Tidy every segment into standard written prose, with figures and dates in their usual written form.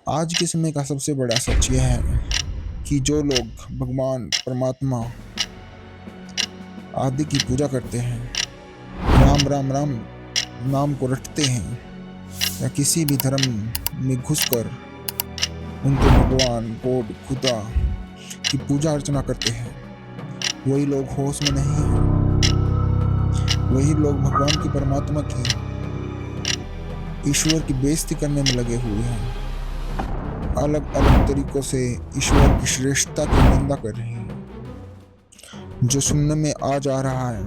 आज के समय का सबसे बड़ा सच यह है कि जो लोग भगवान परमात्मा आदि की पूजा करते हैं, राम राम राम नाम को रटते हैं, या किसी भी धर्म में घुसकर उनके भगवान गॉड खुदा की पूजा अर्चना करते हैं, वही लोग होश में नहीं हैं। वही लोग भगवान की परमात्मा की ईश्वर की बेइज्जती करने में लगे हुए हैं। अलग अलग तरीकों से ईश्वर की श्रेष्ठता की निंदा कर रहे हैं। जो सुनने में आ जा रहा है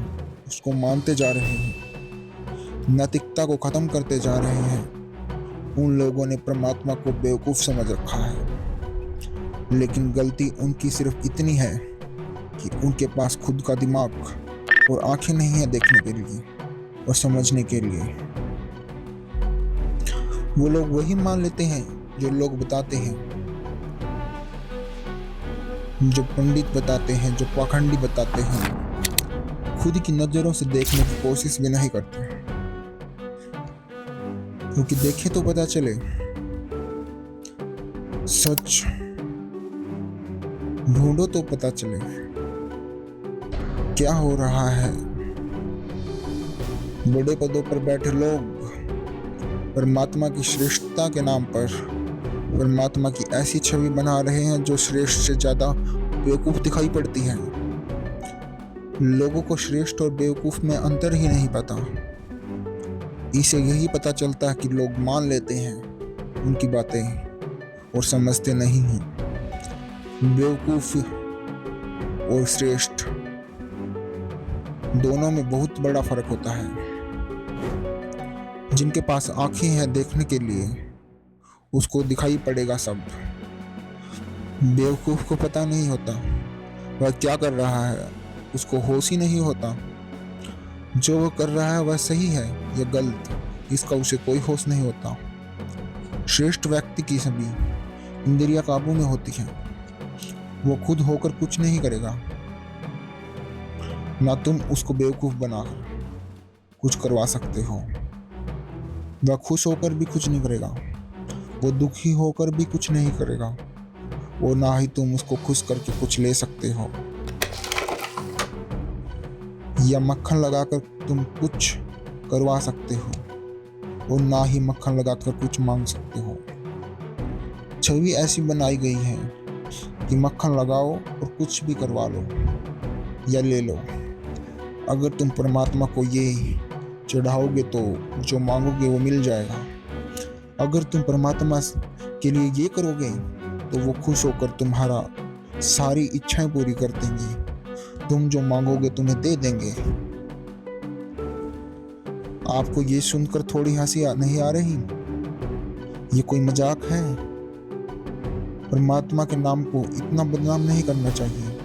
उसको मानते जा रहे हैं, नैतिकता को खत्म करते जा रहे हैं। उन लोगों ने परमात्मा को बेवकूफ समझ रखा है, लेकिन गलती उनकी सिर्फ इतनी है कि उनके पास खुद का दिमाग और आंखें नहीं है देखने के लिए और समझने के लिए। वो लोग वही मान लेते हैं जो लोग बताते हैं, जो पंडित बताते हैं, जो पाखंडी बताते हैं। खुद की नजरों से देखने की कोशिश भी नहीं करते, क्योंकि देखे तो पता चले। सच ढूंढो तो पता चले क्या हो रहा है। बड़े पदों पर बैठे लोग परमात्मा की श्रेष्ठता के नाम पर परमात्मा की ऐसी छवि बना रहे हैं जो श्रेष्ठ से ज्यादा बेवकूफ दिखाई पड़ती है। लोगों को श्रेष्ठ और बेवकूफ में अंतर ही नहीं पता। इसे यही पता चलता है कि लोग मान लेते हैं उनकी बातें और समझते नहीं हैं। बेवकूफ और श्रेष्ठ दोनों में बहुत बड़ा फर्क होता है। जिनके पास आंखें हैं देखने के लिए उसको दिखाई पड़ेगा सब। बेवकूफ को पता नहीं होता वह क्या कर रहा है, उसको होश ही नहीं होता। जो वह कर रहा है वह सही है या गलत, इसका उसे कोई होश नहीं होता। श्रेष्ठ व्यक्ति की सभी इंद्रियां काबू में होती हैं। वो खुद होकर कुछ नहीं करेगा, ना तुम उसको बेवकूफ बना कुछ करवा सकते हो। वह खुश होकर भी कुछ नहीं करेगा, वो दुखी होकर भी कुछ नहीं करेगा, और ना ही तुम उसको खुश करके कुछ ले सकते हो, या मक्खन लगाकर तुम कुछ करवा सकते हो, और ना ही मक्खन लगाकर कुछ मांग सकते हो। छवि ऐसी बनाई गई है कि मक्खन लगाओ और कुछ भी करवा लो या ले लो। अगर तुम परमात्मा को ये चढ़ाओगे तो जो मांगोगे वो मिल जाएगा। अगर तुम परमात्मा के लिए ये करोगे तो वो खुश होकर तुम्हारा सारी इच्छाएं पूरी कर देंगे। तुम जो मांगोगे तुम्हें दे देंगे। आपको ये सुनकर थोड़ी हंसी नहीं आ रही? ये कोई मजाक है? परमात्मा के नाम को इतना बदनाम नहीं करना चाहिए।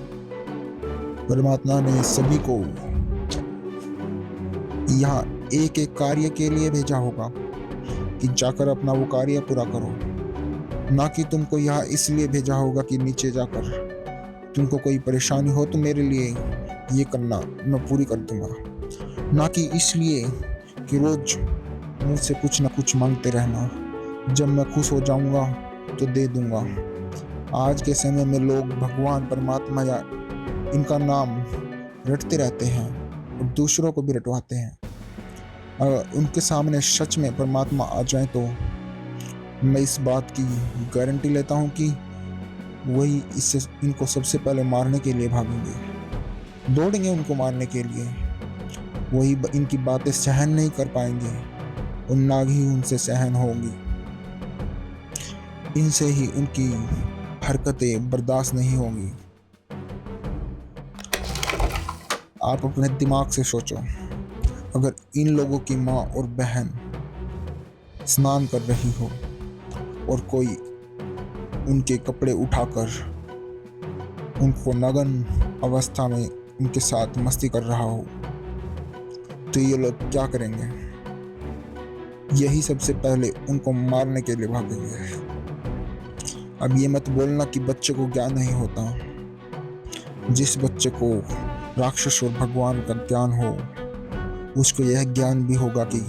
परमात्मा ने सभी को यहाँ एक एक कार्य के लिए भेजा होगा कि जाकर अपना वो कार्य पूरा करो, ना कि तुमको यहाँ इसलिए भेजा होगा कि नीचे जाकर तुमको कोई परेशानी हो तो मेरे लिए ये करना, मैं पूरी कर दूंगा, ना कि इसलिए कि रोज मुझसे कुछ ना कुछ मांगते रहना, जब मैं खुश हो जाऊंगा तो दे दूंगा। आज के समय में लोग भगवान परमात्मा या इनका नाम रटते रहते हैं और दूसरों को भी रटवाते हैं। अगर उनके सामने सच में परमात्मा आ जाए तो मैं इस बात की गारंटी लेता हूँ कि वही इससे इनको सबसे पहले मारने के लिए भागेंगे, दौड़ेंगे उनको मारने के लिए। वही इनकी बातें सहन नहीं कर पाएंगे और ना ही उनसे सहन होगी। इनसे ही उनकी हरकतें बर्दाश्त नहीं होंगी। आप अपने दिमाग से सोचो, अगर इन लोगों की माँ और बहन स्नान कर रही हो और कोई उनके कपड़े उठाकर उनको नग्न अवस्था में उनके साथ मस्ती कर रहा हो, तो ये लोग क्या करेंगे? यही सबसे पहले उनको मारने के लिए भागेंगे। अब ये मत बोलना कि बच्चे को ज्ञान नहीं होता। जिस बच्चे को राक्षस और भगवान का ज्ञान हो उसको यह ज्ञान भी होगा कि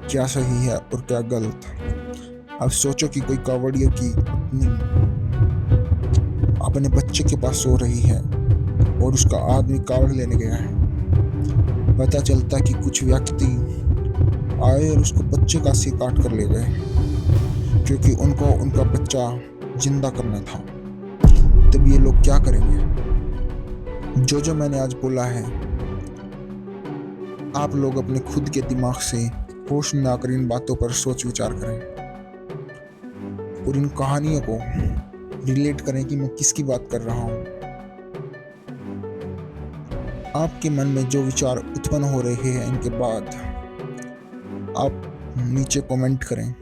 क्या सही है और क्या गलत। अब सोचो कि कोई कावड़िया की पत्नी अपने बच्चे के पास सो रही है और उसका आदमी कावड़ लेने गया है। पता चलता कि कुछ व्यक्ति आए और उसको बच्चे का सिर काट कर ले गए, क्योंकि उनको उनका बच्चा जिंदा करना था। तब ये लोग क्या करेंगे? जो मैंने आज बोला है, आप लोग अपने खुद के दिमाग से होश में आकर इन बातों पर सोच विचार करें और इन कहानियों को रिलेट करें कि मैं किसकी बात कर रहा हूँ। आपके मन में जो विचार उत्पन्न हो रहे हैं इनके बाद आप नीचे कमेंट करें।